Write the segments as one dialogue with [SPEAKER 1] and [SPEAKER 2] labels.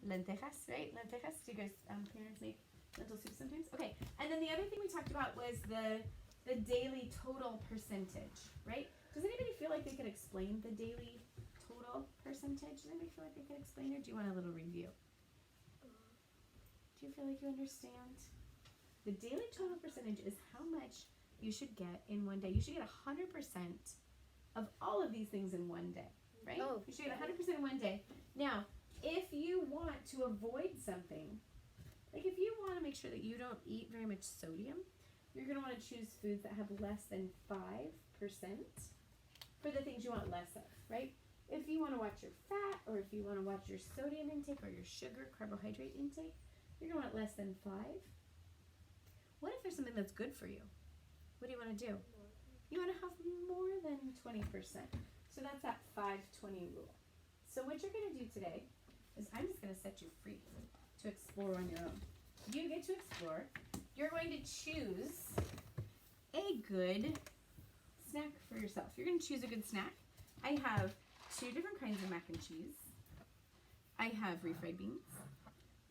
[SPEAKER 1] lentejas, right? Lentejas. Do you guys parents make lentil soup sometimes? Okay. And then the other thing we talked about was the daily total percentage, right? Does anybody feel like they could explain the daily total percentage? Does anybody feel like they could explain it? Or do you want a little review? Do you feel like you understand? The daily total percentage is how much you should get in one day. You should get 100% of all of these things in one day, right?
[SPEAKER 2] Oh,
[SPEAKER 1] you should get 100% in one day. Now, if you want to avoid something, like if you want to make sure that you don't eat very much sodium, you're going to want to choose foods that have less than 5% for the things you want less of, right? If you want to watch your fat, or if you want to watch your sodium intake or your sugar, carbohydrate intake, you're going to want less than 5. What if there's something that's good for you? What do you want to do? You want to have more than 20%. So that's that 5-20 rule. So what you're going to do today is I'm just going to set you free to explore on your own. You get to explore. You're going to choose a good snack for yourself. You're going to choose a good snack. I have 2 different kinds of mac and cheese. I have refried beans.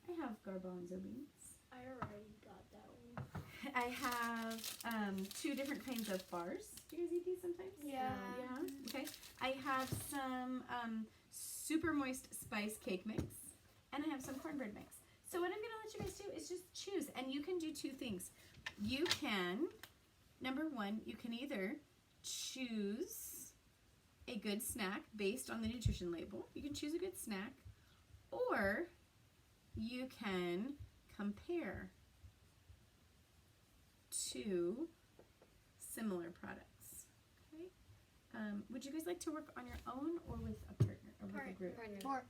[SPEAKER 1] I have garbanzo beans.
[SPEAKER 2] I already got that one.
[SPEAKER 1] I have 2 different kinds of bars. Do you guys eat these sometimes?
[SPEAKER 2] Yeah.
[SPEAKER 1] Yeah. Okay. I have some super moist spice cake mix, and I have some cornbread mix. So what I'm going to let you guys do is just choose, and you can do 2 things. You can, number 1, you can either choose a good snack based on the nutrition label. You can choose a good snack, or you can compare 2 similar products. Okay. Would you guys like to work on your own or with a partner or with a group?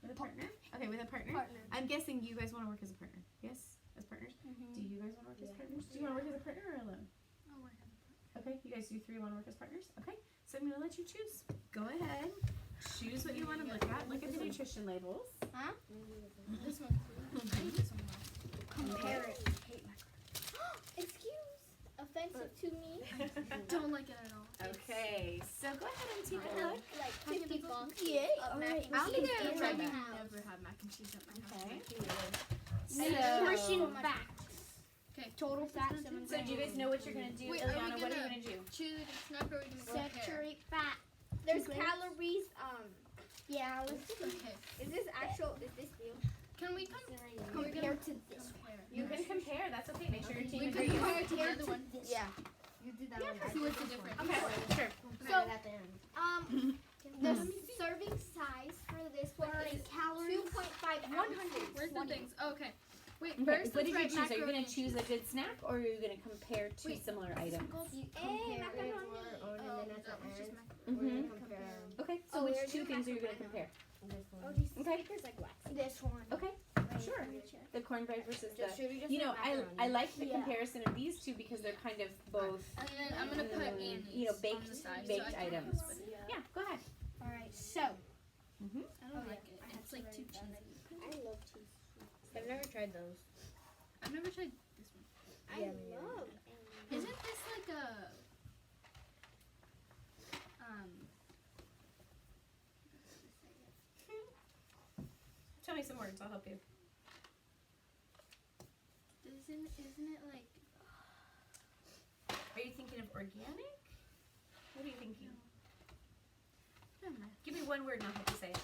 [SPEAKER 1] With a partner? Okay, with a partner. I'm guessing you guys want to work as a partner. Yes, as partners. Do you guys want to work as partners? Do you want to work as a partner or alone?
[SPEAKER 2] I'll work as a partner.
[SPEAKER 1] Okay, you guys, you 3 want to work as partners. Okay, so I'm gonna let you choose. Go ahead. Choose what you want to look at. Look at the nutrition labels.
[SPEAKER 2] Huh? This one. I need this one more.
[SPEAKER 1] Compare
[SPEAKER 2] it. Excuse. Offensive to me. Don't like it at all.
[SPEAKER 1] Okay, so go ahead and take a look.
[SPEAKER 2] Like 50 bucks.
[SPEAKER 3] Yeah.
[SPEAKER 2] Of mac and
[SPEAKER 3] I don't
[SPEAKER 2] cheese
[SPEAKER 3] think
[SPEAKER 2] in
[SPEAKER 3] I've
[SPEAKER 2] my
[SPEAKER 3] ever had
[SPEAKER 2] house.
[SPEAKER 3] never had mac and cheese at my house.
[SPEAKER 1] Okay.
[SPEAKER 3] Nutrition
[SPEAKER 1] So-
[SPEAKER 3] facts.
[SPEAKER 2] Okay.
[SPEAKER 3] Total fat 7
[SPEAKER 1] So do you guys know what you're gonna do?
[SPEAKER 2] Wait, are we
[SPEAKER 1] Ileana, what are you
[SPEAKER 2] gonna-
[SPEAKER 1] gonna do?
[SPEAKER 2] Choose a snack or are we gonna compare?
[SPEAKER 3] Saturate fat.
[SPEAKER 4] There's
[SPEAKER 3] 2 grams.
[SPEAKER 4] calories.
[SPEAKER 3] Yeah, let's
[SPEAKER 2] Okay.
[SPEAKER 4] Is this actual? Is this real?
[SPEAKER 2] Can we
[SPEAKER 3] compare to this one.
[SPEAKER 1] You can compare. That's okay. Make sure your team
[SPEAKER 2] We can
[SPEAKER 1] agrees.
[SPEAKER 2] compare it to the other one.
[SPEAKER 4] Yeah. You did that one.
[SPEAKER 2] See what's the difference.
[SPEAKER 1] Okay, sure.
[SPEAKER 4] So the serving size for this one is
[SPEAKER 3] calories.
[SPEAKER 4] 2.5
[SPEAKER 2] Where's the things? Oh, okay. Wait,
[SPEAKER 1] Okay,
[SPEAKER 2] first
[SPEAKER 1] what did you
[SPEAKER 2] let's
[SPEAKER 1] choose?
[SPEAKER 2] write
[SPEAKER 1] Are you gonna
[SPEAKER 2] macaroni.
[SPEAKER 1] choose a good snack, or are you gonna compare 2
[SPEAKER 2] Wait.
[SPEAKER 1] similar items?
[SPEAKER 4] macaroni.
[SPEAKER 1] Okay, so
[SPEAKER 4] Oh,
[SPEAKER 1] which
[SPEAKER 4] we're
[SPEAKER 1] 2
[SPEAKER 4] doing
[SPEAKER 1] things are you gonna
[SPEAKER 4] macaroni.
[SPEAKER 1] compare?
[SPEAKER 4] Oh, these
[SPEAKER 1] Okay.
[SPEAKER 4] speakers like wax.
[SPEAKER 3] This one.
[SPEAKER 1] Okay, sure. The cornbread versus
[SPEAKER 4] Should
[SPEAKER 1] the.
[SPEAKER 4] we just
[SPEAKER 1] You know,
[SPEAKER 4] do
[SPEAKER 1] I
[SPEAKER 4] macaroni?
[SPEAKER 1] like the
[SPEAKER 3] Yeah.
[SPEAKER 1] comparison of these 2 because they're kind of both,
[SPEAKER 2] And then I'm gonna put anise
[SPEAKER 1] you know,
[SPEAKER 2] on
[SPEAKER 1] baked
[SPEAKER 2] the side,
[SPEAKER 1] baked
[SPEAKER 2] so I can
[SPEAKER 1] items.
[SPEAKER 2] split it.
[SPEAKER 1] Yeah, go ahead.
[SPEAKER 3] Alright, so
[SPEAKER 1] Mm-hmm.
[SPEAKER 2] I don't like it. It's like too cheesy.
[SPEAKER 4] I love cheese.
[SPEAKER 3] I've never tried those.
[SPEAKER 2] I've never tried this one.
[SPEAKER 4] I love.
[SPEAKER 2] Isn't this like a
[SPEAKER 1] Tell me some words. I'll help you.
[SPEAKER 2] isn't it like
[SPEAKER 1] Are you thinking of organic? What are you thinking?
[SPEAKER 2] never mind.
[SPEAKER 1] Give me one word and I'll help you say it.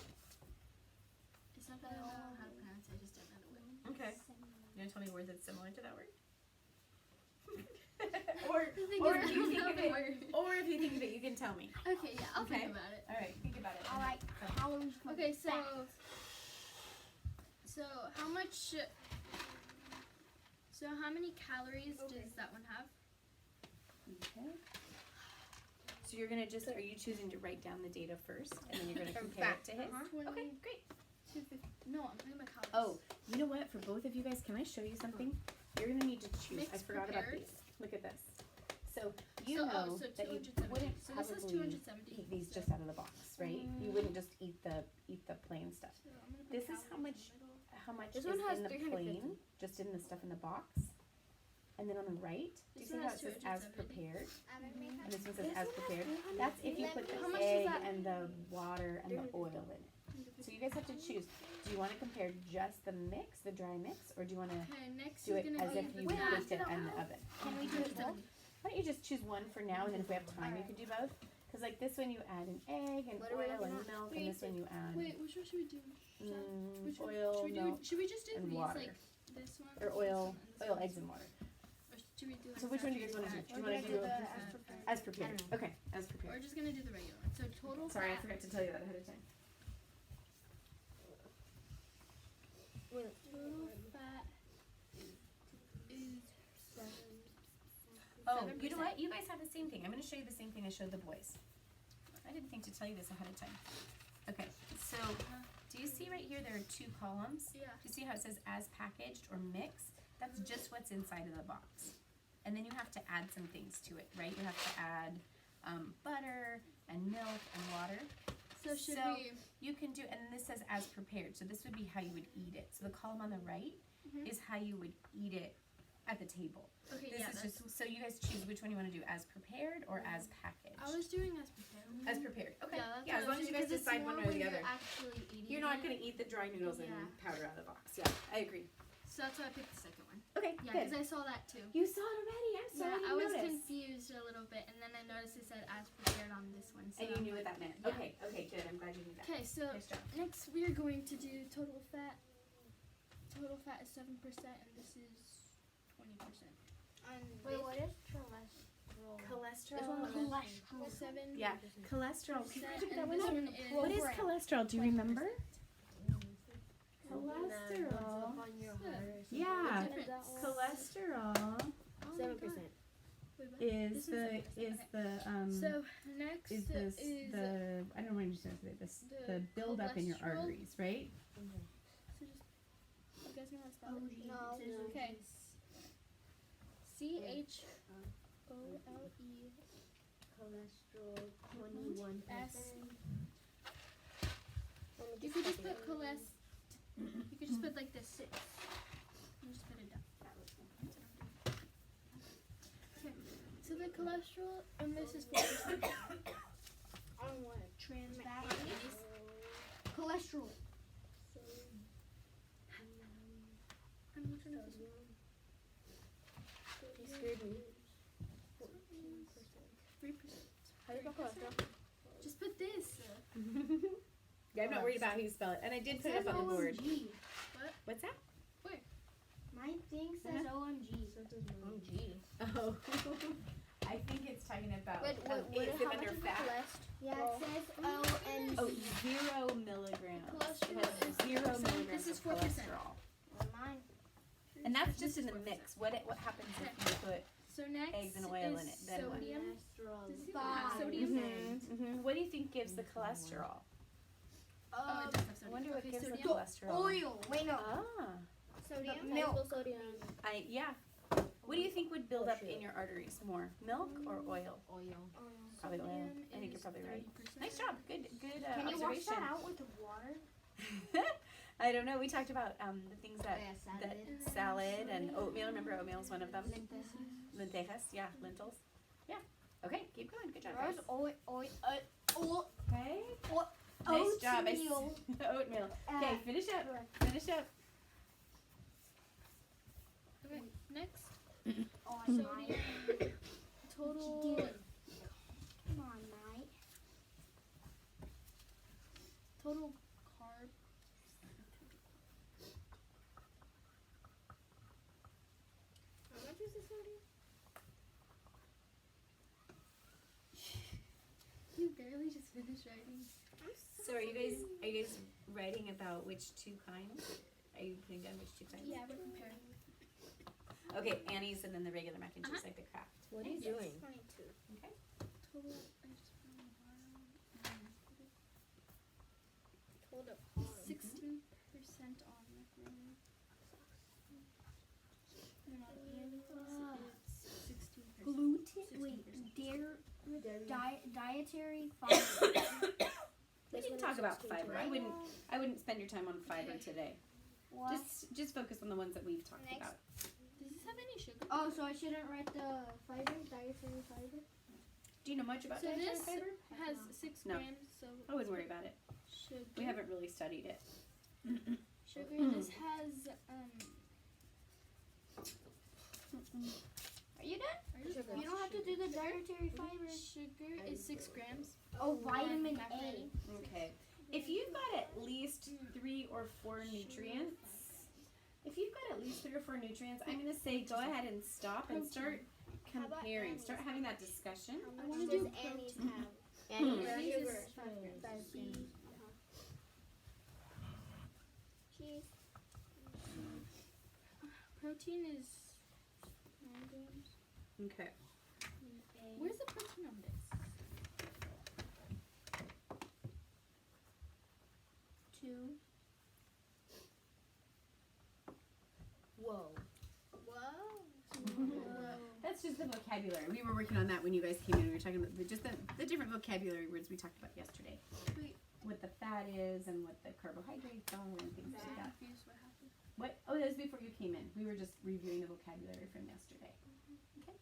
[SPEAKER 2] It's not that I don't know how to pronounce it, I just don't know the word.
[SPEAKER 1] Okay. You want to tell me a word that's similar to that word? or
[SPEAKER 2] The thing
[SPEAKER 1] or
[SPEAKER 2] is,
[SPEAKER 1] if you
[SPEAKER 2] I
[SPEAKER 1] think
[SPEAKER 2] don't
[SPEAKER 1] of
[SPEAKER 2] know the
[SPEAKER 1] it,
[SPEAKER 2] word.
[SPEAKER 1] or if you think of it, you can tell me.
[SPEAKER 2] Okay, yeah, I'll
[SPEAKER 1] Okay.
[SPEAKER 2] think about it.
[SPEAKER 1] All right, think about it.
[SPEAKER 3] Alright, calories.
[SPEAKER 2] Okay, so how much so how many calories does that one have?
[SPEAKER 1] Okay. So you're gonna just, are you choosing to write down the data first, and then you're gonna compare it to his? Okay, great.
[SPEAKER 2] 250. No, I'm talking about calories.
[SPEAKER 1] Oh, you know what? For both of you guys, can I show you something? You're gonna need to choose. I
[SPEAKER 2] Mixed
[SPEAKER 1] forgot about
[SPEAKER 2] prepared.
[SPEAKER 1] these. Look at this. So you
[SPEAKER 2] so,
[SPEAKER 1] know
[SPEAKER 2] so
[SPEAKER 1] that you
[SPEAKER 2] 270.
[SPEAKER 1] wouldn't
[SPEAKER 2] So this is
[SPEAKER 1] probably
[SPEAKER 2] 270.
[SPEAKER 1] eat these just out of the box, right? You wouldn't just eat the plain stuff.
[SPEAKER 2] So I'm gonna put
[SPEAKER 1] This is
[SPEAKER 2] calories
[SPEAKER 1] how
[SPEAKER 2] in the middle.
[SPEAKER 1] How much
[SPEAKER 4] This
[SPEAKER 1] is
[SPEAKER 4] one has
[SPEAKER 1] in the
[SPEAKER 4] 350.
[SPEAKER 1] plain, just in the stuff in the box, and then on the right, do you
[SPEAKER 2] This
[SPEAKER 1] see
[SPEAKER 2] one
[SPEAKER 1] how
[SPEAKER 2] has
[SPEAKER 1] it says as
[SPEAKER 2] 270.
[SPEAKER 1] prepared? And this one says
[SPEAKER 4] This
[SPEAKER 1] as
[SPEAKER 4] one has
[SPEAKER 1] prepared.
[SPEAKER 4] 300.
[SPEAKER 1] That's if you put the
[SPEAKER 4] How much is
[SPEAKER 1] egg
[SPEAKER 4] that?
[SPEAKER 1] and the water and the oil in it. So you guys have to choose. Do you want to compare just the mix, the dry mix, or do you want to
[SPEAKER 2] Okay, next
[SPEAKER 1] do
[SPEAKER 2] is
[SPEAKER 1] it
[SPEAKER 2] gonna
[SPEAKER 1] as
[SPEAKER 2] be
[SPEAKER 1] if you
[SPEAKER 2] the
[SPEAKER 1] baked it in the oven?
[SPEAKER 3] Can we do it both?
[SPEAKER 1] Why don't you just choose one for now, and then if we have time, you can do both. Because like this one, you add an egg and
[SPEAKER 3] What are we
[SPEAKER 1] oil and
[SPEAKER 3] looking at?
[SPEAKER 1] milk, and this one you add
[SPEAKER 2] Wait, which one should we do? Which one?
[SPEAKER 1] oil,
[SPEAKER 2] should we do?
[SPEAKER 1] milk,
[SPEAKER 2] Should we just do
[SPEAKER 1] and
[SPEAKER 2] these
[SPEAKER 1] water.
[SPEAKER 2] like this one?
[SPEAKER 1] or
[SPEAKER 2] this
[SPEAKER 1] oil,
[SPEAKER 2] one, and this
[SPEAKER 1] oil,
[SPEAKER 2] one,
[SPEAKER 1] eggs,
[SPEAKER 2] this
[SPEAKER 1] and
[SPEAKER 2] one?
[SPEAKER 1] water.
[SPEAKER 2] Or should we do like
[SPEAKER 1] So which one do you guys want to do? Do you want to do as prepared? Okay, as
[SPEAKER 2] We're
[SPEAKER 1] prepared.
[SPEAKER 2] just gonna do the regular one. So total
[SPEAKER 1] Sorry, I
[SPEAKER 2] fat.
[SPEAKER 1] forgot to tell you that ahead of time.
[SPEAKER 2] Total fat is
[SPEAKER 1] Oh,
[SPEAKER 2] 7%.
[SPEAKER 1] you know what? You guys have the same thing. I'm going to show you the same thing I showed the boys. I didn't think to tell you this ahead of time. Okay, so do you see right here there are two columns?
[SPEAKER 2] Yeah.
[SPEAKER 1] Do you see how it says as packaged or mixed? That's just what's inside of the box. And then you have to add some things to it, right? You have to add butter and milk and water.
[SPEAKER 2] So should
[SPEAKER 1] So-
[SPEAKER 2] we?
[SPEAKER 1] You can do, and this says as prepared, so this would be how you would eat it. So the column on the right
[SPEAKER 2] Mhm.
[SPEAKER 1] is how you would eat it at the table.
[SPEAKER 2] Okay,
[SPEAKER 1] This
[SPEAKER 2] yeah.
[SPEAKER 1] is
[SPEAKER 2] That's,
[SPEAKER 1] just, so you guys choose which one you want to do, as prepared or as packaged?
[SPEAKER 2] I was doing as prepared.
[SPEAKER 1] As prepared, okay.
[SPEAKER 2] Yeah, that's
[SPEAKER 1] Yeah, as
[SPEAKER 2] what I
[SPEAKER 1] long
[SPEAKER 2] was
[SPEAKER 1] as you
[SPEAKER 2] doing,
[SPEAKER 1] guys
[SPEAKER 2] 'cause it's
[SPEAKER 1] decide
[SPEAKER 2] more
[SPEAKER 1] one or
[SPEAKER 2] when
[SPEAKER 1] the
[SPEAKER 2] you're
[SPEAKER 1] other.
[SPEAKER 2] Actually eating
[SPEAKER 1] You're not
[SPEAKER 2] it.
[SPEAKER 1] going to eat the dry noodles and
[SPEAKER 2] Yeah.
[SPEAKER 1] powder out of the box. Yeah, I agree.
[SPEAKER 2] So that's why I picked the second one.
[SPEAKER 1] Okay,
[SPEAKER 2] Yeah,
[SPEAKER 1] good.
[SPEAKER 2] because I saw that too.
[SPEAKER 1] You saw it already. I'm sorry,
[SPEAKER 2] Yeah,
[SPEAKER 1] I
[SPEAKER 2] I was
[SPEAKER 1] noticed.
[SPEAKER 2] confused a little bit, and then I noticed it said as prepared on this one. So
[SPEAKER 1] And you
[SPEAKER 2] I'm
[SPEAKER 1] knew
[SPEAKER 2] like,
[SPEAKER 1] what that meant.
[SPEAKER 2] yeah.
[SPEAKER 1] Okay, okay, good. I'm glad you knew that.
[SPEAKER 2] Okay, so
[SPEAKER 1] Nice job.
[SPEAKER 2] next we are going to do total fat. Total fat is 7%, and this is 20%.
[SPEAKER 3] Wait, what is cholesterol?
[SPEAKER 1] Cholesterol.
[SPEAKER 3] Cholesterol.
[SPEAKER 2] 7.
[SPEAKER 1] Yeah, cholesterol.
[SPEAKER 2] Percent,
[SPEAKER 1] Look at that
[SPEAKER 2] and
[SPEAKER 1] one
[SPEAKER 2] this
[SPEAKER 1] up.
[SPEAKER 2] one is
[SPEAKER 1] What is cholesterol? Do you remember?
[SPEAKER 3] 20%.
[SPEAKER 1] Cholesterol.
[SPEAKER 3] On your
[SPEAKER 2] Yeah.
[SPEAKER 3] heart.
[SPEAKER 1] Yeah.
[SPEAKER 2] difference?
[SPEAKER 1] Cholesterol
[SPEAKER 2] Oh my
[SPEAKER 3] 7%.
[SPEAKER 2] Wait, what?
[SPEAKER 1] is
[SPEAKER 2] This
[SPEAKER 1] the
[SPEAKER 2] is
[SPEAKER 1] the
[SPEAKER 2] So next
[SPEAKER 1] is this
[SPEAKER 2] is
[SPEAKER 1] the I don't know what you said this
[SPEAKER 2] the
[SPEAKER 1] the buildup in your
[SPEAKER 2] cholesterol.
[SPEAKER 1] arteries, right?
[SPEAKER 2] so just you guys know how to spell it?
[SPEAKER 3] No.
[SPEAKER 2] Okay. CHOLE
[SPEAKER 3] Cholesterol 21%.
[SPEAKER 2] You could just put you could just put like this. And just put it down. Okay. So the cholesterol, and this is 4%.
[SPEAKER 3] On what?
[SPEAKER 2] Trans fat.
[SPEAKER 3] Cholesterol.
[SPEAKER 2] And which one is this
[SPEAKER 3] You scared me.
[SPEAKER 2] 3%.
[SPEAKER 3] How do you spell cholesterol?
[SPEAKER 2] Just put this.
[SPEAKER 1] Yeah, I'm not worried about how you spell it, and I did put it up on the board.
[SPEAKER 4] OMG.
[SPEAKER 1] What's that?
[SPEAKER 4] My thing says OMG.
[SPEAKER 3] OMG.
[SPEAKER 1] Oh, I think it's talking about.
[SPEAKER 3] Wait,
[SPEAKER 1] is it
[SPEAKER 3] how much
[SPEAKER 1] under
[SPEAKER 3] is the
[SPEAKER 1] fat?
[SPEAKER 3] cholesterol?
[SPEAKER 4] Yeah, it says OMG.
[SPEAKER 1] Oh, 0 milligrams.
[SPEAKER 2] Cholesterol
[SPEAKER 1] It has 0
[SPEAKER 2] so
[SPEAKER 1] milligrams
[SPEAKER 2] this is
[SPEAKER 1] of
[SPEAKER 2] 4%.
[SPEAKER 1] cholesterol.
[SPEAKER 4] Mine.
[SPEAKER 1] And that's
[SPEAKER 2] This
[SPEAKER 1] just in
[SPEAKER 2] is
[SPEAKER 1] the
[SPEAKER 2] 4%.
[SPEAKER 1] mix. What happens if you put
[SPEAKER 2] So next
[SPEAKER 1] eggs and oil
[SPEAKER 2] is
[SPEAKER 1] in it, then what?
[SPEAKER 2] sodium.
[SPEAKER 3] Cholesterol.
[SPEAKER 2] Does it even
[SPEAKER 4] Five.
[SPEAKER 2] have sodium?
[SPEAKER 1] What do you think gives the cholesterol?
[SPEAKER 2] Oh, it does have
[SPEAKER 1] I
[SPEAKER 2] sodium.
[SPEAKER 1] wonder what
[SPEAKER 2] Okay,
[SPEAKER 1] gives the
[SPEAKER 2] sodium.
[SPEAKER 1] cholesterol.
[SPEAKER 4] Oil. Wait, no.
[SPEAKER 1] Ah,
[SPEAKER 4] Sodium.
[SPEAKER 3] Milk. Sodium.
[SPEAKER 1] yeah. What do you think would build up in your arteries more, milk or oil?
[SPEAKER 3] Oil.
[SPEAKER 1] Probably oil.
[SPEAKER 2] Sodium
[SPEAKER 1] I think you're
[SPEAKER 2] is
[SPEAKER 1] probably right.
[SPEAKER 2] 30%.
[SPEAKER 1] Nice job. Good
[SPEAKER 4] Can you wash
[SPEAKER 1] observation.
[SPEAKER 4] that out with water?
[SPEAKER 1] I don't know. We talked about the things that
[SPEAKER 3] salad.
[SPEAKER 1] salad and oatmeal. Remember, oatmeal is one of them. Lentejas, yeah, lentils. Yeah. Okay, keep going. Good job, guys.
[SPEAKER 4] Where's oil?
[SPEAKER 1] Okay. Nice job.
[SPEAKER 4] Oatmeal.
[SPEAKER 1] Oatmeal. Okay, finish up. Finish up.
[SPEAKER 2] Okay, next.
[SPEAKER 4] Oh,
[SPEAKER 2] Sodium. Total.
[SPEAKER 4] Come on, mate.
[SPEAKER 2] Total carb.
[SPEAKER 3] How much is the sodium?
[SPEAKER 2] You barely just finished writing.
[SPEAKER 1] So are you guys writing about which two kinds? Are you putting down which two kinds?
[SPEAKER 2] Yeah, we're comparing.
[SPEAKER 1] Okay, Annie's and then the regular mac and cheese, like the Kraft.
[SPEAKER 3] What are you doing?
[SPEAKER 1] Okay.
[SPEAKER 2] Total. I just found the bottom.
[SPEAKER 3] Total
[SPEAKER 2] 16% on macaroni. No, not onions. It's 16%.
[SPEAKER 4] Gluten. Wait,
[SPEAKER 2] 16%.
[SPEAKER 4] dietary fiber.
[SPEAKER 1] We can talk about fiber. I wouldn't spend your time on fiber today.
[SPEAKER 4] What?
[SPEAKER 1] Just focus on the ones that we've talked
[SPEAKER 4] Next.
[SPEAKER 1] about.
[SPEAKER 2] Does this have any sugar?
[SPEAKER 4] Oh, so I shouldn't write the fiber, dietary fiber?
[SPEAKER 1] Do you know much about
[SPEAKER 2] So
[SPEAKER 1] dietary
[SPEAKER 2] this
[SPEAKER 1] fiber?
[SPEAKER 2] has 6
[SPEAKER 1] No.
[SPEAKER 2] grams, so
[SPEAKER 1] I wouldn't worry about it.
[SPEAKER 2] Sugar.
[SPEAKER 1] We haven't really studied it.
[SPEAKER 2] Sugar. This has
[SPEAKER 4] Are you done?
[SPEAKER 3] Sugar.
[SPEAKER 4] You don't have to do the dietary fiber.
[SPEAKER 2] Sugar is 6 grams.
[SPEAKER 4] Oh, vitamin A.
[SPEAKER 2] Macaroni.
[SPEAKER 1] Okay. If you've got at least 3 or 4 nutrients, I'm going to say go ahead and stop and start
[SPEAKER 3] How about
[SPEAKER 1] comparing.
[SPEAKER 3] Annie's?
[SPEAKER 1] Start having that discussion.
[SPEAKER 3] How
[SPEAKER 2] I
[SPEAKER 3] much
[SPEAKER 2] wanna
[SPEAKER 3] does
[SPEAKER 2] do
[SPEAKER 3] Annie's
[SPEAKER 2] protein.
[SPEAKER 3] have?
[SPEAKER 1] Annie's
[SPEAKER 3] Annie's
[SPEAKER 2] is
[SPEAKER 3] sugar.
[SPEAKER 2] 5 grams.
[SPEAKER 3] 5 grams. Cheese.
[SPEAKER 2] Protein is 9 grams.
[SPEAKER 1] Okay.
[SPEAKER 2] Where's the protein on this? 2.
[SPEAKER 3] Whoa.
[SPEAKER 1] That's just the vocabulary. We were working on that when you guys came in. We were talking about just the different vocabulary words we talked about yesterday.
[SPEAKER 2] Wait.
[SPEAKER 1] What the fat is and what the carbohydrates are and things
[SPEAKER 2] I'm
[SPEAKER 1] like that.
[SPEAKER 2] confused what happened.
[SPEAKER 1] What? Oh, that was before you came in. We were just reviewing the vocabulary from yesterday. Okay.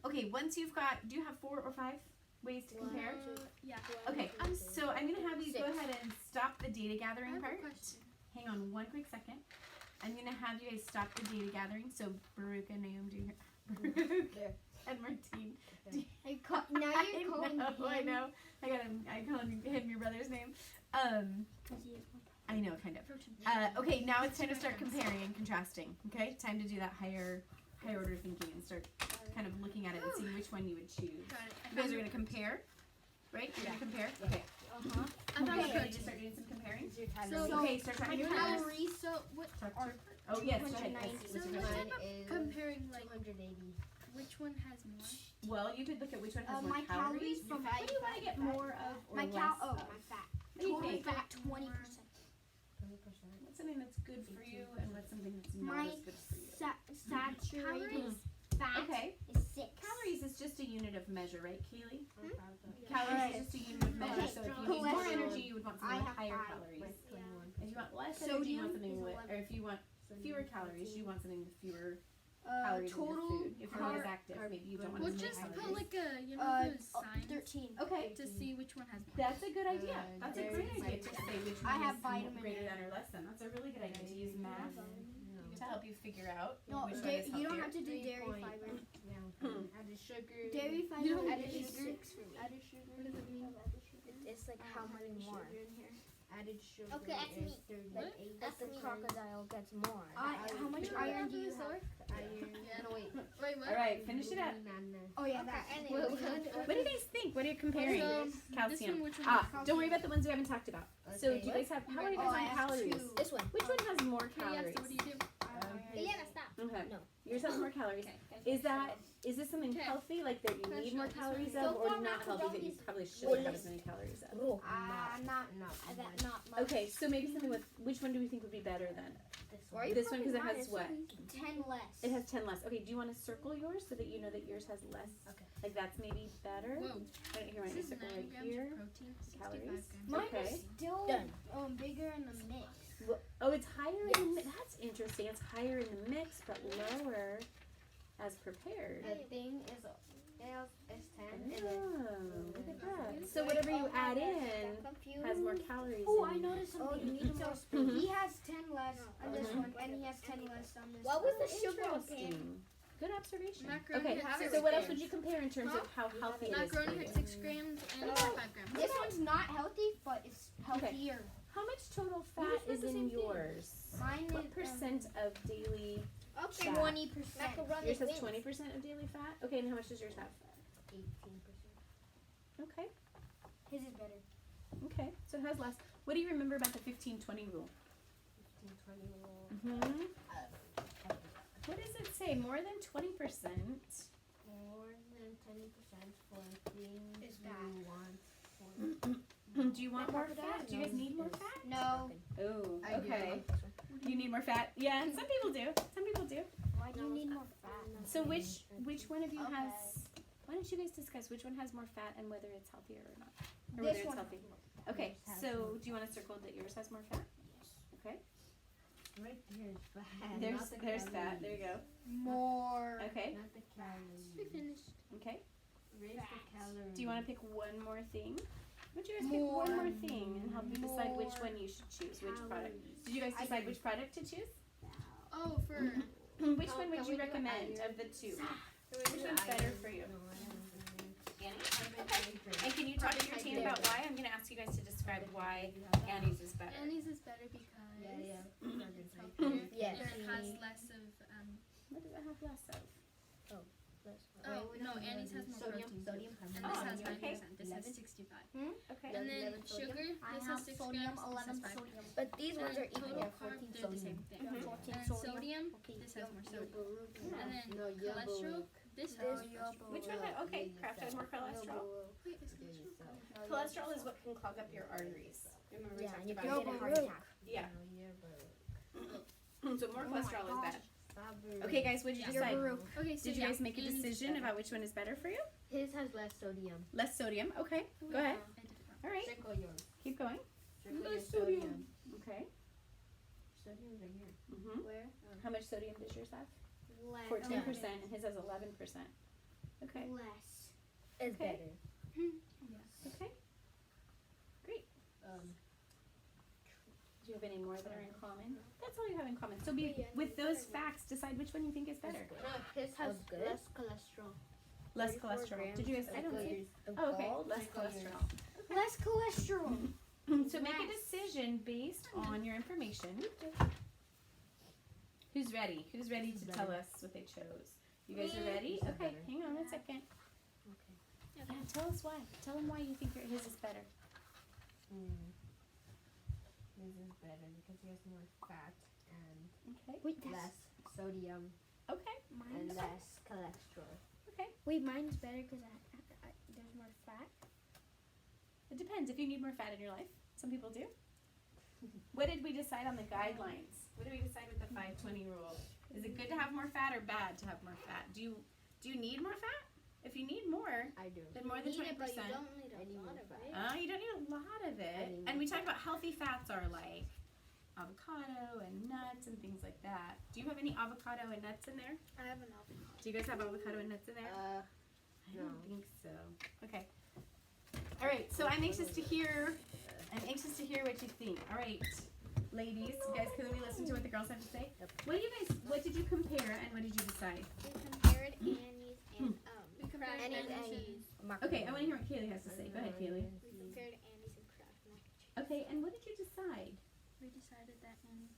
[SPEAKER 1] Okay. Once you've got, do you have 4 or 5 ways to compare?
[SPEAKER 2] Yeah.
[SPEAKER 1] Okay. So I'm gonna have you go
[SPEAKER 3] 6.
[SPEAKER 1] ahead and stop the data
[SPEAKER 2] I
[SPEAKER 1] gathering
[SPEAKER 2] have a
[SPEAKER 1] part.
[SPEAKER 2] question.
[SPEAKER 1] Hang on one quick second. I'm gonna have you guys stop the data gathering. So Baruch and Naomi, do you hear? Baruch
[SPEAKER 3] There.
[SPEAKER 1] and Martine.
[SPEAKER 4] Now you're calling him.
[SPEAKER 1] I know. I call him your brother's name. I know, kind of.
[SPEAKER 2] Protein.
[SPEAKER 1] Okay, now it's time to start comparing and contrasting. Okay, time to do that higher order thinking and start kind of looking at it and seeing which one you would choose.
[SPEAKER 2] Got it.
[SPEAKER 1] You guys are gonna compare, right? You're gonna compare. Okay.
[SPEAKER 2] I found
[SPEAKER 1] Okay,
[SPEAKER 2] the
[SPEAKER 1] ready to
[SPEAKER 2] protein.
[SPEAKER 1] start doing some comparing.
[SPEAKER 2] So-
[SPEAKER 1] Okay, start tracking your calories.
[SPEAKER 2] Calories. So what?
[SPEAKER 1] Start- Oh yes, go ahead. Let's see
[SPEAKER 2] So
[SPEAKER 1] what's your
[SPEAKER 2] what
[SPEAKER 1] question.
[SPEAKER 2] type of
[SPEAKER 3] Mine is
[SPEAKER 2] comparing like
[SPEAKER 3] 280.
[SPEAKER 2] which one has more?
[SPEAKER 1] Well, you could look at which one has more
[SPEAKER 4] My
[SPEAKER 1] calories.
[SPEAKER 4] calories from
[SPEAKER 1] What do you want to get more of or
[SPEAKER 4] my
[SPEAKER 1] less
[SPEAKER 4] cal. Oh,
[SPEAKER 1] of?
[SPEAKER 4] my fat.
[SPEAKER 1] What do you
[SPEAKER 4] Total
[SPEAKER 1] think?
[SPEAKER 4] fat 20%.
[SPEAKER 3] 20%.
[SPEAKER 1] What's something that's good for you and what's something that's not
[SPEAKER 4] My
[SPEAKER 1] as good for you?
[SPEAKER 4] saturated fat
[SPEAKER 1] Okay.
[SPEAKER 4] is 6.
[SPEAKER 1] Calories is just a unit of measure, right, Kaylee?
[SPEAKER 3] I'm proud of that.
[SPEAKER 1] Calories
[SPEAKER 4] Alright.
[SPEAKER 1] is just a unit of measure.
[SPEAKER 4] Okay.
[SPEAKER 1] So if you need more
[SPEAKER 4] Cholesterol.
[SPEAKER 1] energy, you would want something
[SPEAKER 4] I
[SPEAKER 1] with
[SPEAKER 4] have
[SPEAKER 1] higher
[SPEAKER 4] 5.
[SPEAKER 1] calories.
[SPEAKER 3] Like 21%.
[SPEAKER 1] If you want less energy, you
[SPEAKER 4] Sodium
[SPEAKER 1] want something
[SPEAKER 4] is
[SPEAKER 1] with,
[SPEAKER 4] 11.
[SPEAKER 1] or if you want fewer calories, you want something with fewer calories in your
[SPEAKER 4] Total
[SPEAKER 1] food. If you're not as active, maybe you don't want
[SPEAKER 2] Well,
[SPEAKER 1] as many
[SPEAKER 2] just
[SPEAKER 1] calories.
[SPEAKER 2] put like a those signs
[SPEAKER 4] 13.
[SPEAKER 1] Okay,
[SPEAKER 2] to see which one has more.
[SPEAKER 1] that's a good idea. That's a great
[SPEAKER 3] Dairy
[SPEAKER 1] idea to
[SPEAKER 3] fiber.
[SPEAKER 1] say which
[SPEAKER 4] I
[SPEAKER 1] one
[SPEAKER 4] have
[SPEAKER 1] is
[SPEAKER 4] vitamin
[SPEAKER 1] greater
[SPEAKER 4] A.
[SPEAKER 1] than or less than. That's a really good idea to use math to help you figure out
[SPEAKER 4] No,
[SPEAKER 1] which one is
[SPEAKER 4] you don't
[SPEAKER 1] healthier.
[SPEAKER 4] have to do
[SPEAKER 3] 3
[SPEAKER 4] dairy
[SPEAKER 3] point-
[SPEAKER 4] fiber.
[SPEAKER 3] Yeah. Added sugar.
[SPEAKER 4] Dairy fiber
[SPEAKER 2] You don't
[SPEAKER 4] added
[SPEAKER 2] need
[SPEAKER 4] sugar.
[SPEAKER 3] 6 for me.
[SPEAKER 4] Added sugar.
[SPEAKER 2] What does it mean?
[SPEAKER 3] It's like how many more? Added sugar
[SPEAKER 4] Okay, that's
[SPEAKER 3] is
[SPEAKER 4] me.
[SPEAKER 3] 38.
[SPEAKER 4] That's
[SPEAKER 3] the
[SPEAKER 4] me.
[SPEAKER 3] crocodile gets more.
[SPEAKER 4] How much iron do you have?
[SPEAKER 3] Iron.
[SPEAKER 2] Yeah.
[SPEAKER 3] No, wait.
[SPEAKER 2] Wait, what?
[SPEAKER 1] All right, finish it up.
[SPEAKER 4] Oh yeah,
[SPEAKER 3] Okay,
[SPEAKER 4] that.
[SPEAKER 3] anyway.
[SPEAKER 1] What do you guys think? What are you comparing?
[SPEAKER 2] So,
[SPEAKER 1] Calcium.
[SPEAKER 2] This one, which one?
[SPEAKER 1] Ah, don't worry about the ones we haven't talked about. So do you guys have, how many
[SPEAKER 4] Oh,
[SPEAKER 1] guys
[SPEAKER 4] I
[SPEAKER 1] on
[SPEAKER 4] have
[SPEAKER 1] calories?
[SPEAKER 4] 2.
[SPEAKER 3] This one.
[SPEAKER 1] Which one has more
[SPEAKER 2] Okay, yeah,
[SPEAKER 1] calories?
[SPEAKER 2] so what do you do?
[SPEAKER 3] Diana, stop.
[SPEAKER 1] Okay.
[SPEAKER 3] No.
[SPEAKER 1] Yours has more calories. Is this something
[SPEAKER 2] Okay.
[SPEAKER 1] healthy, like that you
[SPEAKER 2] Finish
[SPEAKER 1] need more
[SPEAKER 2] up this
[SPEAKER 1] calories
[SPEAKER 2] one.
[SPEAKER 1] of,
[SPEAKER 4] So
[SPEAKER 1] or
[SPEAKER 4] far,
[SPEAKER 1] not healthy that you
[SPEAKER 4] macaroni's
[SPEAKER 1] probably shouldn't have as many calories of?
[SPEAKER 3] Oh,
[SPEAKER 4] Not
[SPEAKER 3] no.
[SPEAKER 4] I got not much.
[SPEAKER 1] Okay, so maybe something with, which one do we think would be better then?
[SPEAKER 3] This one.
[SPEAKER 1] This one because it has what?
[SPEAKER 4] 10 less.
[SPEAKER 1] It has 10 less. Okay, do you want to circle yours so that you know that yours has less?
[SPEAKER 3] Okay.
[SPEAKER 1] Like that's maybe better?
[SPEAKER 2] Whoa.
[SPEAKER 1] Right here, right,
[SPEAKER 2] This is
[SPEAKER 1] circle
[SPEAKER 2] 9
[SPEAKER 1] right
[SPEAKER 2] grams
[SPEAKER 1] here.
[SPEAKER 2] of protein, 65
[SPEAKER 1] Calories.
[SPEAKER 2] grams.
[SPEAKER 4] Mine
[SPEAKER 1] Okay.
[SPEAKER 4] is still
[SPEAKER 3] Done.
[SPEAKER 4] bigger in the mix.
[SPEAKER 1] Oh, it's higher in the mix. That's interesting. It's higher in the mix, but lower as prepared.
[SPEAKER 3] The thing is 10.
[SPEAKER 1] Oh, look at that. So whatever you add in has more calories
[SPEAKER 4] Oh,
[SPEAKER 1] in
[SPEAKER 4] I
[SPEAKER 1] it.
[SPEAKER 4] noticed something.
[SPEAKER 3] you need more
[SPEAKER 1] Mhm.
[SPEAKER 4] He has 10 less on this one, and he has 10 less on this
[SPEAKER 3] What
[SPEAKER 4] one.
[SPEAKER 3] was the sugar
[SPEAKER 1] Interesting. Good observation.
[SPEAKER 2] Macaroni
[SPEAKER 1] Okay,
[SPEAKER 2] has
[SPEAKER 1] so
[SPEAKER 2] 6
[SPEAKER 1] what else
[SPEAKER 2] grams.
[SPEAKER 1] would you compare in terms of how healthy it is for
[SPEAKER 2] Macaroni
[SPEAKER 1] you?
[SPEAKER 2] had 6 grams and 5 grams.
[SPEAKER 4] This one's not healthy, but it's healthier.
[SPEAKER 1] How much total
[SPEAKER 2] We
[SPEAKER 1] fat
[SPEAKER 2] just said
[SPEAKER 1] is
[SPEAKER 2] the
[SPEAKER 1] in
[SPEAKER 2] same thing.
[SPEAKER 1] yours?
[SPEAKER 4] Mine is
[SPEAKER 1] What percent of daily?
[SPEAKER 3] Okay.
[SPEAKER 1] Fat.
[SPEAKER 4] 20%.
[SPEAKER 3] Macaroni
[SPEAKER 1] Yours has
[SPEAKER 3] wins.
[SPEAKER 1] 20% of daily fat. Okay, and how much does yours have?
[SPEAKER 3] 18%.
[SPEAKER 1] Okay,
[SPEAKER 4] His is better.
[SPEAKER 1] okay. So it has less. What do you remember about the 15-20 rule?
[SPEAKER 3] 15, 20 roll.
[SPEAKER 1] Mm-hmm. What does it say? More than 20%.
[SPEAKER 3] More than 20% for things
[SPEAKER 4] Is
[SPEAKER 3] you
[SPEAKER 4] bad.
[SPEAKER 3] want.
[SPEAKER 1] Do you want more fat? Do you guys need more fat?
[SPEAKER 4] No.
[SPEAKER 1] Oh,
[SPEAKER 3] I do
[SPEAKER 1] okay.
[SPEAKER 3] like this one.
[SPEAKER 1] You need more fat? Yeah, and some people do. Some people do.
[SPEAKER 4] Why do you need more fat?
[SPEAKER 1] So which one of you
[SPEAKER 4] Okay.
[SPEAKER 1] has? Why don't you guys discuss which one has more fat and whether it's healthier or not, or
[SPEAKER 4] This
[SPEAKER 1] whether it's
[SPEAKER 4] one.
[SPEAKER 1] healthy? Okay.
[SPEAKER 3] Yours has
[SPEAKER 1] So do you want to circle that yours has more fat? Okay.
[SPEAKER 3] Right there's fat.
[SPEAKER 1] There's
[SPEAKER 3] not the
[SPEAKER 1] fat. There
[SPEAKER 3] calories.
[SPEAKER 1] you go.
[SPEAKER 4] More.
[SPEAKER 1] Okay.
[SPEAKER 3] Not the calories.
[SPEAKER 2] We finished.
[SPEAKER 1] Okay.
[SPEAKER 3] Raise the calories.
[SPEAKER 1] Do you want to pick one more thing? Would you guys pick one more thing and help you decide which one you should choose? Which product? Did you guys decide which product to choose?
[SPEAKER 2] Oh, for
[SPEAKER 1] Which one would you recommend of the two? Which one's better for you? Annie? Okay. And can you talk to your team about why? I'm going to ask you guys to describe why Annie's is better.
[SPEAKER 2] Annie's is better because
[SPEAKER 3] Yeah.
[SPEAKER 2] it's healthier.
[SPEAKER 3] Yes.
[SPEAKER 2] It has less of
[SPEAKER 1] What does it have less of?
[SPEAKER 2] oh no, Annie's has more protein.
[SPEAKER 3] Sodium.
[SPEAKER 2] And this
[SPEAKER 1] Oh,
[SPEAKER 2] has 9%.
[SPEAKER 1] okay.
[SPEAKER 2] This has 65.
[SPEAKER 1] Okay.
[SPEAKER 2] And then
[SPEAKER 3] 11 sodium.
[SPEAKER 2] sugar,
[SPEAKER 4] I
[SPEAKER 2] this
[SPEAKER 4] have
[SPEAKER 2] has 6
[SPEAKER 4] sodium,
[SPEAKER 2] grams,
[SPEAKER 4] 11
[SPEAKER 2] this has 5
[SPEAKER 4] sodium.
[SPEAKER 2] grams.
[SPEAKER 3] But these ones are
[SPEAKER 2] And
[SPEAKER 3] equal.
[SPEAKER 2] total
[SPEAKER 3] They have
[SPEAKER 2] carb,
[SPEAKER 3] 14
[SPEAKER 2] they're the
[SPEAKER 3] sodium.
[SPEAKER 2] same thing.
[SPEAKER 4] 14
[SPEAKER 2] And
[SPEAKER 4] sodium.
[SPEAKER 2] sodium,
[SPEAKER 4] Okay,
[SPEAKER 2] this has more sodium.
[SPEAKER 1] Hmm.
[SPEAKER 2] And then
[SPEAKER 3] No,
[SPEAKER 2] cholesterol, this has more cholesterol.
[SPEAKER 1] Which one? Okay, Kraft has more cholesterol.
[SPEAKER 2] Wait, is cholesterol?
[SPEAKER 1] Cholesterol is what can clog up your arteries. Remember we
[SPEAKER 3] Yeah,
[SPEAKER 1] talked
[SPEAKER 3] and you
[SPEAKER 1] about
[SPEAKER 3] can
[SPEAKER 1] it?
[SPEAKER 3] get a heart attack.
[SPEAKER 1] Yeah. So more cholesterol is bad.
[SPEAKER 3] Okay.
[SPEAKER 1] Okay, guys, what did you decide?
[SPEAKER 2] Okay, so
[SPEAKER 1] Did you
[SPEAKER 2] yeah,
[SPEAKER 1] guys make a
[SPEAKER 2] Annie's is
[SPEAKER 1] decision
[SPEAKER 2] better.
[SPEAKER 1] about which one is better for you?
[SPEAKER 3] His has less sodium.
[SPEAKER 1] Less sodium. Okay, go ahead.
[SPEAKER 2] I did it wrong.
[SPEAKER 1] All right,
[SPEAKER 3] Circle yours.
[SPEAKER 1] keep going.
[SPEAKER 3] Circle
[SPEAKER 1] Less
[SPEAKER 3] your
[SPEAKER 1] sodium. Okay.
[SPEAKER 3] Sodium's right here.
[SPEAKER 1] Mm-hmm.
[SPEAKER 3] Where?
[SPEAKER 1] How much sodium does yours have?
[SPEAKER 4] Less.
[SPEAKER 1] 14%, and his has 11%. Okay.
[SPEAKER 4] Less.
[SPEAKER 3] It's
[SPEAKER 1] Okay.
[SPEAKER 3] better.
[SPEAKER 2] Yes.
[SPEAKER 1] Okay. Great. Do you have any more that are in common? That's all you have in common. So with those facts, decide which one you think is better.
[SPEAKER 3] No, his has
[SPEAKER 4] Good.
[SPEAKER 3] less cholesterol.
[SPEAKER 1] Less
[SPEAKER 3] 34
[SPEAKER 1] cholesterol.
[SPEAKER 3] grams
[SPEAKER 1] Did you guys? I
[SPEAKER 3] of
[SPEAKER 1] don't
[SPEAKER 3] good
[SPEAKER 1] see.
[SPEAKER 3] of
[SPEAKER 1] Oh, okay.
[SPEAKER 3] gall.
[SPEAKER 1] Less
[SPEAKER 3] Circle yours.
[SPEAKER 1] cholesterol.
[SPEAKER 4] Less cholesterol.
[SPEAKER 1] So make a decision based on your information. Who's ready? Who's ready to tell us what they chose? You guys are ready?
[SPEAKER 3] This is
[SPEAKER 1] Okay,
[SPEAKER 3] better.
[SPEAKER 1] hang on a second.
[SPEAKER 3] Okay.
[SPEAKER 1] Yeah, tell us why. Tell them why you think his is better.
[SPEAKER 3] This is better because he has more fat and
[SPEAKER 1] Okay.
[SPEAKER 4] Wait,
[SPEAKER 3] less sodium
[SPEAKER 1] Okay.
[SPEAKER 3] and less cholesterol.
[SPEAKER 1] Okay.
[SPEAKER 4] Wait, mine's better because there's more fat.
[SPEAKER 1] It depends if you need more fat in your life. Some people do. What did we decide on the guidelines? What did we decide with the 520 rule? Is it good to have more fat or bad to have more fat? Do you need more fat? If you need more,
[SPEAKER 3] I do.
[SPEAKER 1] then more than 20%.
[SPEAKER 4] But you don't need
[SPEAKER 3] I need
[SPEAKER 4] a lot
[SPEAKER 3] more
[SPEAKER 4] of
[SPEAKER 3] fat.
[SPEAKER 4] it.
[SPEAKER 1] You don't need a lot of it.
[SPEAKER 3] need
[SPEAKER 1] And we
[SPEAKER 3] more
[SPEAKER 1] talked about healthy fats are like avocado and nuts and things like that. Do you have any avocado and nuts in there?
[SPEAKER 4] I have an avocado.
[SPEAKER 1] Do you guys have avocado and nuts in there? I
[SPEAKER 3] No.
[SPEAKER 1] don't think so. Okay. All right. So I'm anxious to hear. I'm anxious to hear what you think. All right, ladies, you guys, can we listen to what the girls have to say?
[SPEAKER 3] Yep.
[SPEAKER 1] What did you compare and what did you decide?
[SPEAKER 4] We compared Annie's and
[SPEAKER 2] We compared
[SPEAKER 3] Annie's
[SPEAKER 2] Annie's
[SPEAKER 3] and
[SPEAKER 2] and
[SPEAKER 1] Okay, I want to hear what Kaylee has to say. Go ahead, Kaylee.
[SPEAKER 4] we compared Annie's and Kraft mac and cheese.
[SPEAKER 1] Okay, and what did you decide?
[SPEAKER 2] we decided that Annie's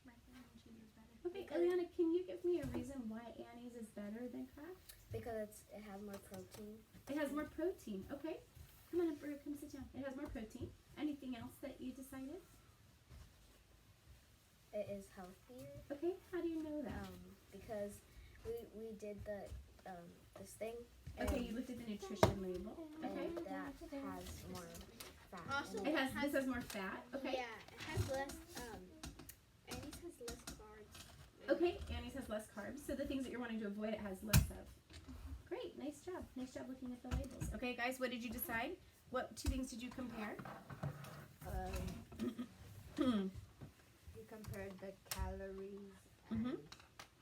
[SPEAKER 2] macaroni and cheese was better.
[SPEAKER 1] Okay, Eliana, can you give me a reason why Annie's is better than Kraft?
[SPEAKER 3] Because it has more protein.
[SPEAKER 1] It has more protein. Okay. Come on up, Bert. Come sit down. It has more protein. Anything else that you decided?
[SPEAKER 3] It is healthier.
[SPEAKER 1] Okay. How do you know that?
[SPEAKER 3] Because we did this thing.
[SPEAKER 1] Okay, you looked at the nutrition label. Okay.
[SPEAKER 3] And that has more fat.
[SPEAKER 4] Also,
[SPEAKER 3] in
[SPEAKER 1] It has. This has more fat. Okay.
[SPEAKER 4] Yeah, it has less. Annie's has less carbs.
[SPEAKER 1] Okay. Annie's has less carbs, so the things that you're wanting to avoid, it has less of. Great. Nice job. Nice job looking at the labels. Okay, guys. What did you decide? What two things did you compare?
[SPEAKER 3] We compared the calories and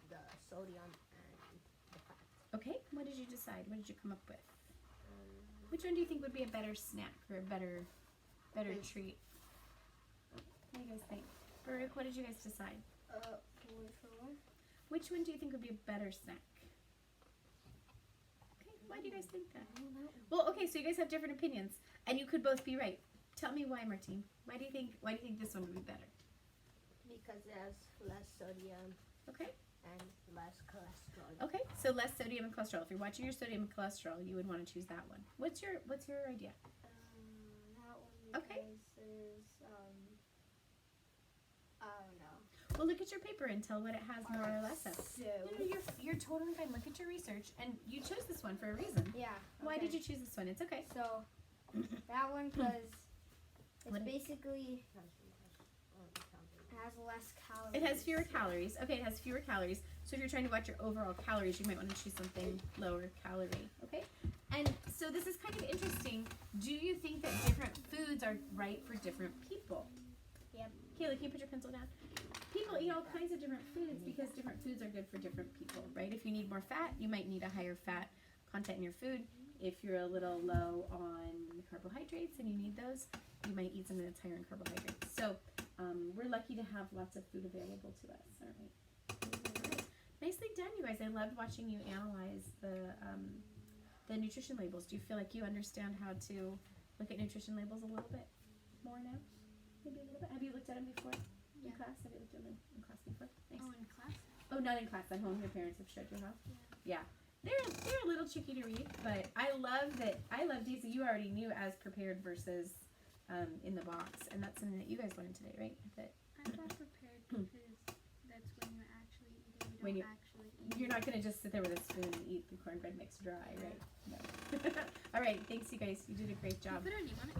[SPEAKER 3] the sodium and the fat.
[SPEAKER 1] Okay. What did you decide? What did you come up with? Which one do you think would be a better snack or a better treat? What do you guys think? Baruch, what did you guys decide? Which one do you think would be a better snack? Okay, why do you guys think that? Well, okay, so you guys have different opinions, and you could both be right. Tell me why, Martine. Why do you think this one would be better?
[SPEAKER 3] Because it has less sodium
[SPEAKER 1] Okay.
[SPEAKER 3] and less cholesterol.
[SPEAKER 1] Okay, so less sodium and cholesterol. If you're watching your sodium and cholesterol, you would want to choose that one. What's your idea?
[SPEAKER 4] That one
[SPEAKER 1] Okay.
[SPEAKER 4] is I don't know.
[SPEAKER 1] Well, look at your paper and tell what it has more or less of.
[SPEAKER 4] So
[SPEAKER 1] You're totally fine. Look at your research, and you chose this one for a reason.
[SPEAKER 4] yeah.
[SPEAKER 1] Why did you choose this one? It's okay.
[SPEAKER 4] So that one because
[SPEAKER 1] What-
[SPEAKER 4] it's basically has less calories.
[SPEAKER 1] It has fewer calories. Okay, it has fewer calories. So if you're trying to watch your overall calories, you might want to choose something lower calorie. Okay? And so this is kind of interesting. Do you think that different foods are right for different people?
[SPEAKER 4] Yep.
[SPEAKER 1] Kayla, can you put your pencil down? People eat all kinds of different foods because different foods are good for different people, right? If you need more fat, you might need a higher fat content in your food. if you're a little low on carbohydrates and you need those, you might eat something that's higher in carbohydrates. So we're lucky to have lots of food available to us, aren't we? Right. Nicely done, you guys. I loved watching you analyze the nutrition labels. Do you feel like you understand how to look at nutrition labels a little bit more now? Maybe a little bit. Have you looked at them before in class? Have you looked at them in class before? Nice.
[SPEAKER 2] Oh, in class?
[SPEAKER 1] Oh, not in class. At home, your parents have showed you how. Yeah. They're a little tricky to read, but I love that. I love these. You already knew as prepared versus in the box, and that's something that you guys learned today, right? That
[SPEAKER 2] I thought prepared because that's when you're actually eating.
[SPEAKER 1] When
[SPEAKER 2] You
[SPEAKER 1] you-
[SPEAKER 2] don't actually eat.
[SPEAKER 1] you're not gonna just sit there with a spoon and eat the cornbread mix dry, right? No. All right. Thanks, you guys. You did a great
[SPEAKER 2] Can you
[SPEAKER 1] job.
[SPEAKER 2] put our name on it?